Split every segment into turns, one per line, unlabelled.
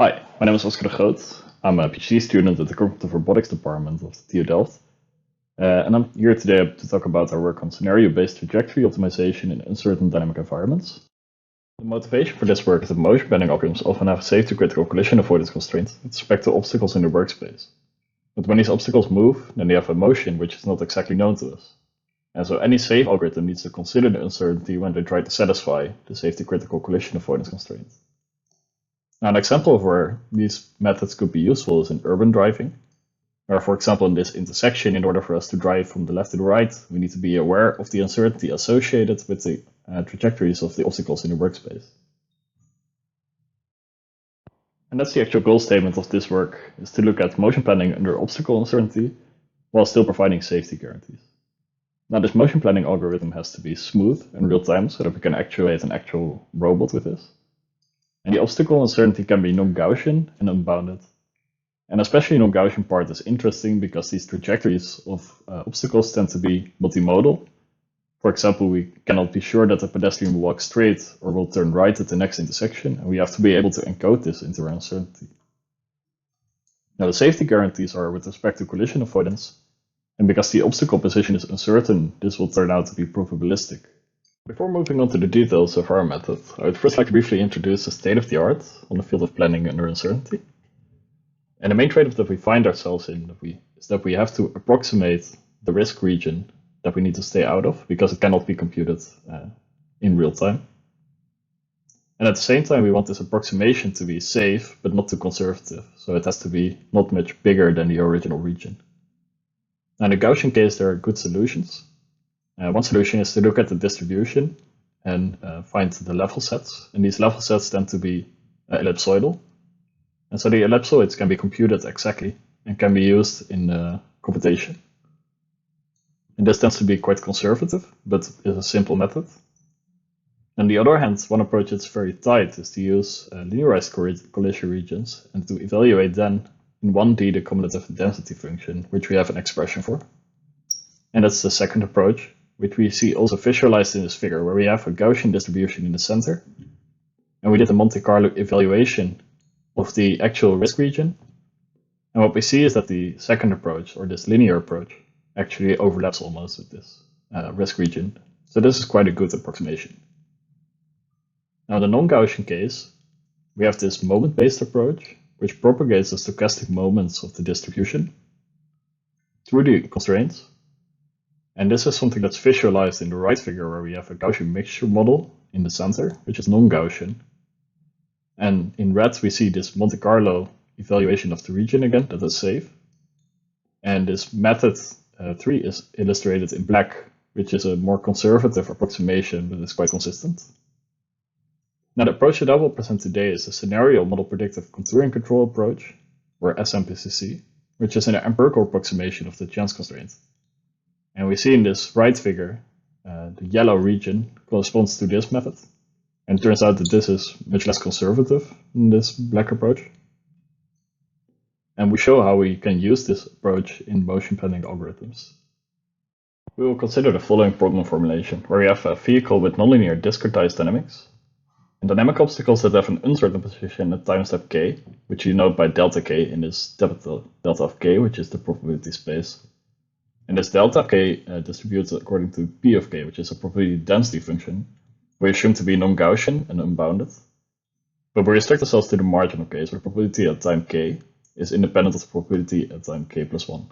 Hi, my name is Oscar de Groot. I'm a PhD student at the Cognitive Robotics department of the TU Delft. And I'm here today to talk about our work on scenario-based trajectory optimization in uncertain dynamic environments. The motivation for this work is that motion planning algorithms often have a safety-critical collision avoidance constraint with respect to obstacles in the workspace. But when these obstacles move, then they have a motion which is not exactly known to us. And so any safe algorithm needs to consider the uncertainty when they try to satisfy the safety-critical collision avoidance constraint. Now, an example of where these methods could be useful is in urban driving, where, for example, in this intersection, in order for us to drive from the left to the right, we need to be aware of the uncertainty associated with the trajectories of the obstacles in the workspace. And that's the actual goal statement of this work, is to look at motion planning under obstacle uncertainty while still providing safety guarantees. Now, this motion planning algorithm has to be smooth in real time so that we can actuate an actual robot with this. And the obstacle uncertainty can be non-Gaussian and unbounded. And especially the non-Gaussian part is interesting because these trajectories of obstacles tend to be multimodal. For example, we cannot be sure that the pedestrian will walk straight or will turn right at the next intersection, and we have to be able to encode this into our uncertainty. Now, the safety guarantees are with respect to collision avoidance, and because the obstacle position is uncertain, this will turn out to be probabilistic. Before moving on to the details of our method, I would first like to briefly introduce the state of the art on the field of planning under uncertainty. And the main trade-off that we find ourselves in is that we have to approximate the risk region that we need to stay out of because it cannot be computed in real time. And at the same time, we want this approximation to be safe, but not too conservative. So it has to be not much bigger than the original region. Now, in the Gaussian case, there are good solutions. One solution is to look at the distribution and find the level sets. And these level sets tend to be ellipsoidal. And so the ellipsoids can be computed exactly and can be used in computation. And this tends to be quite conservative, but is a simple method. On the other hand, one approach that's very tight is to use linearized collision regions and to evaluate then in 1D the cumulative density function, which we have an expression for. And that's the second approach, which we see also visualized in this figure, where we have a Gaussian distribution in the center. And we did a Monte Carlo evaluation of the actual risk region. And what we see is that the second approach, or this linear approach, actually overlaps almost with this risk region. So this is quite a good approximation. Now, in the non-Gaussian case, we have this moment-based approach, which propagates the stochastic moments of the distribution through the constraints. And this is something that's visualized in the right figure, where we have a Gaussian mixture model in the center, which is non-Gaussian. And in red, we see this Monte Carlo evaluation of the region again, that is safe. And this method 3 is illustrated in black, which is a more conservative approximation, but is quite consistent. Now, the approach that I will present today is a scenario model predictive contouring control approach, or SMPCC, which is an empirical approximation of the chance constraint. And we see in this right figure, the yellow region corresponds to this method. And it turns out that this is much less conservative than this black approach. And we show how we can use this approach in motion planning algorithms. We will consider the following problem formulation, where we have a vehicle with nonlinear discretized dynamics, and dynamic obstacles that have an uncertain position at time step k, which you note by delta k in this delta of k, which is the probability space. And this delta k distributes according to P of k, which is a probability density function. We assume to be non-Gaussian and unbounded. But we restrict ourselves to the marginal case, where probability at time k is independent of the probability at time k plus 1.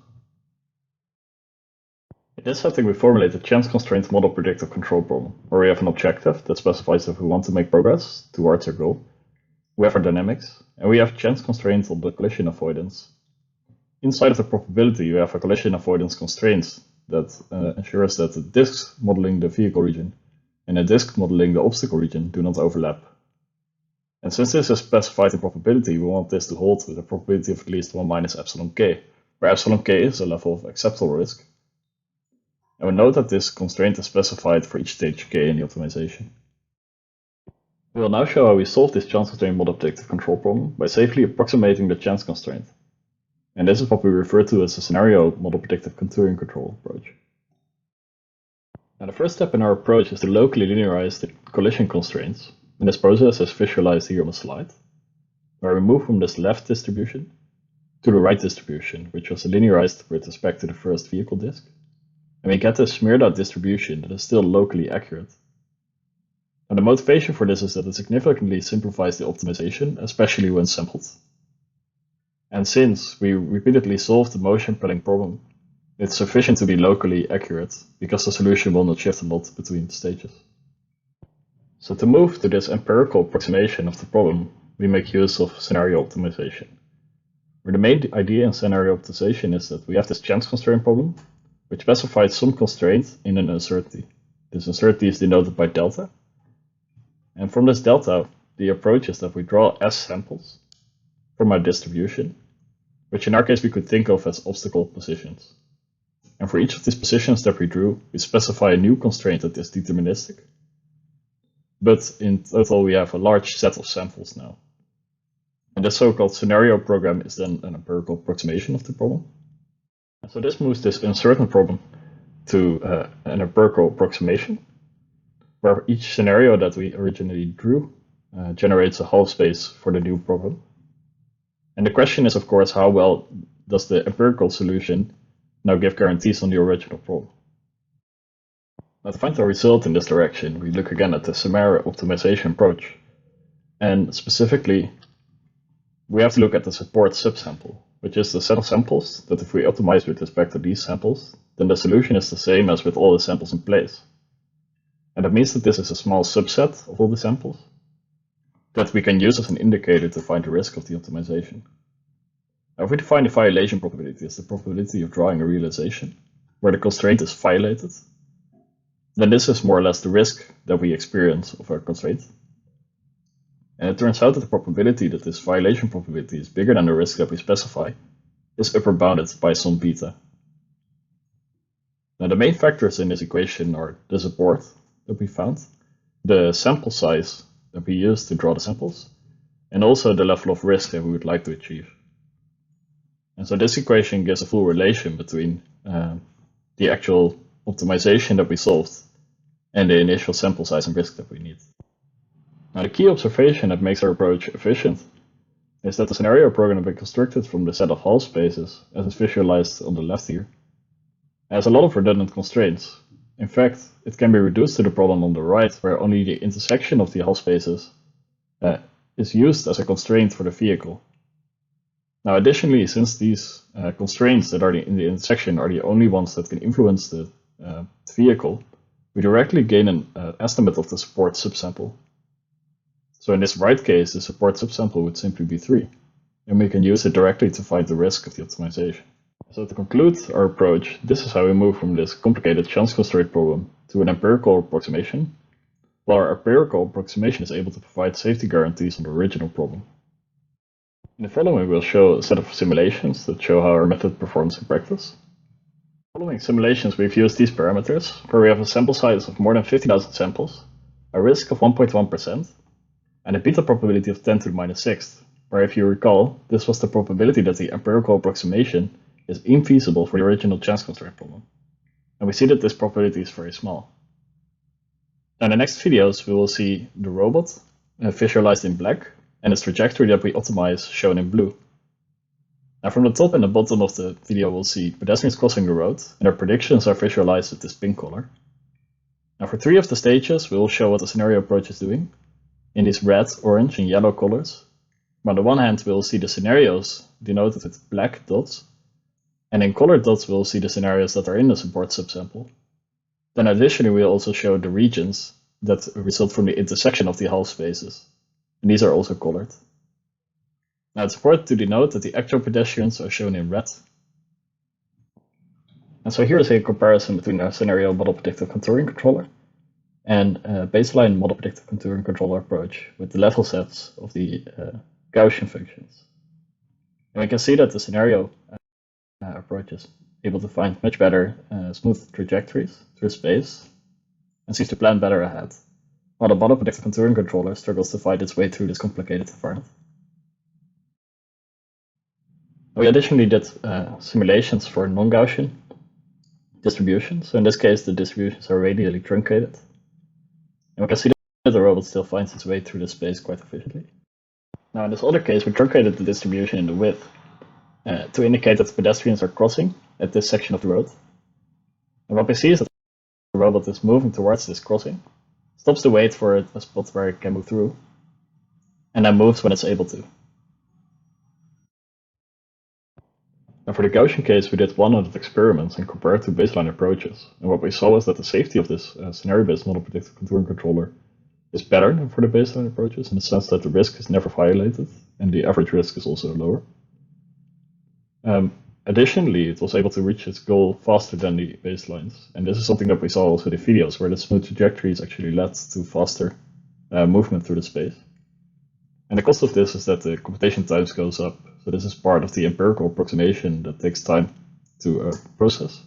In this setting, we formulate a chance constraint model predictive control problem, where we have an objective that specifies if we want to make progress towards our goal. We have our dynamics, and we have chance constraints on the collision avoidance. Inside of the probability, you have a collision avoidance constraint that ensures that the disks modeling the vehicle region and the disk modeling the obstacle region do not overlap. And since this is specified in probability, we want this to hold with a probability of at least 1 minus epsilon k, where epsilon k is a level of acceptable risk. And we note that this constraint is specified for each stage k in the optimization. We will now show how we solve this chance constraint model predictive control problem by safely approximating the chance constraint. And this is what we refer to as a scenario model predictive contouring control approach. Now, the first step in our approach is to locally linearize the collision constraints, and this process is visualized here on the slide. where we move from this left distribution to the right distribution, which was linearized with respect to the first vehicle disk. And we get a smeared out distribution that is still locally accurate. And the motivation for this is that it significantly simplifies the optimization, especially when sampled. And since we repeatedly solve the motion planning problem, it's sufficient to be locally accurate because the solution will not shift a lot between stages. So to move to this empirical approximation of the problem, we make use of scenario optimization, where the main idea in scenario optimization is that we have this chance constraint problem, which specifies some constraint in an uncertainty. This uncertainty is denoted by delta. And from this delta, the approach is that we draw S samples from our distribution, which in our case we could think of as obstacle positions. And for each of these positions that we drew, we specify a new constraint that is deterministic. But in total, we have a large set of samples now. And this so-called scenario program is then an empirical approximation of the problem. And so this moves this uncertain problem to an empirical approximation, where each scenario that we originally drew generates a half space for the new problem. And the question is, of course, how well does the empirical solution now give guarantees on the original problem? Now, to find the result in this direction, we look again at the scenario optimization approach. And specifically, we have to look at the support subsample, which is the set of samples that if we optimize with respect to these samples, then the solution is the same as with all the samples in place. And that means that this is a small subset of all the samples that we can use as an indicator to find the risk of the optimization. Now, if we define the violation probability as the probability of drawing a realization where the constraint is violated, then this is more or less the risk that we experience of our constraint. And it turns out that the probability that this violation probability is bigger than the risk that we specify is upper bounded by some beta. Now, the main factors in this equation are the support that we found, the sample size that we use to draw the samples, and also the level of risk that we would like to achieve. And so this equation gives a full relation between the actual optimization that we solved and the initial sample size and risk that we need. Now, the key observation that makes our approach efficient is that the scenario program has been constructed from the set of half spaces, as is visualized on the left here. It has a lot of redundant constraints. In fact, it can be reduced to the problem on the right, where only the intersection of the half spaces is used as a constraint for the vehicle. Now, additionally, since these constraints that are in the intersection are the only ones that can influence the vehicle, we directly gain an estimate of the support subsample. So in this right case, the support subsample would simply be 3, and we can use it directly to find the risk of the optimization. So to conclude our approach, this is how we move from this complicated chance constraint problem to an empirical approximation, while our empirical approximation is able to provide safety guarantees on the original problem. In the following, we'll show a set of simulations that show how our method performs in practice. Following simulations, we've used these parameters, where we have a sample size of more than 50,000 samples, a risk of 1.1%, and a beta probability of 10 to the minus 6th, where if you recall, this was the probability that the empirical approximation is infeasible for the original chance constraint problem. And we see that this probability is very small. In the next videos, we will see the robot visualized in black and its trajectory that we optimize shown in blue. Now, from the top and the bottom of the video, we'll see pedestrians crossing the road, and their predictions are visualized with this pink color. Now, for 3 of the stages, we will show what the scenario approach is doing in these red, orange, and yellow colors. On the one hand, we'll see the scenarios denoted with black dots, and in colored dots, we'll see the scenarios that are in the support subsample. Then additionally, we'll also show the regions that result from the intersection of the half spaces, and these are also colored. Now, it's important to denote that the actual pedestrians are shown in red. And so here is a comparison between a scenario model predictive contouring controller and a baseline model predictive contouring controller approach with the level sets of the Gaussian functions. And we can see that the scenario approach is able to find much better smooth trajectories through space and seems to plan better ahead, while the model predictive contouring controller struggles to find its way through this complicated environment. We additionally did simulations for non-Gaussian distributions. So in this case, the distributions are radially truncated. And we can see that the robot still finds its way through the space quite efficiently. Now in this other case, we truncated the distribution in the width to indicate that pedestrians are crossing at this section of the road. And what we see is that the robot is moving towards this crossing, stops to wait for a spot where it can move through, and then moves when it's able to. And for the Gaussian case, we did 100 experiments and compared to baseline approaches. And what we saw was that the safety of this scenario-based model predictive contouring controller is better than for the baseline approaches in the sense that the risk is never violated and the average risk is also lower. Additionally, it was able to reach its goal faster than the baselines. And this is something that we saw also in the videos where the smooth trajectories actually led to faster movement through the space. And the cost of this is that the computation times goes up. So this is part of the empirical approximation that takes time to process.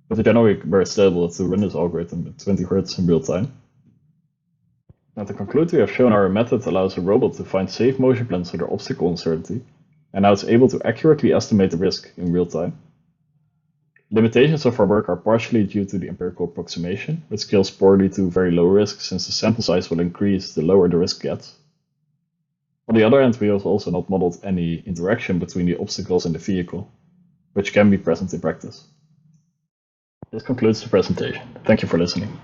But in general, we're very stable to run this algorithm at 20 Hz in real time. Now to conclude, we have shown our method allows a robot to find safe motion plans under obstacle uncertainty, and now it's able to accurately estimate the risk in real time. Limitations of our work are partially due to the empirical approximation, which scales poorly to very low risk since the sample size will increase the lower the risk gets. On the other hand, we have also not modeled any interaction between the obstacles and the vehicle, which can be present in practice. This concludes the presentation. Thank you for listening.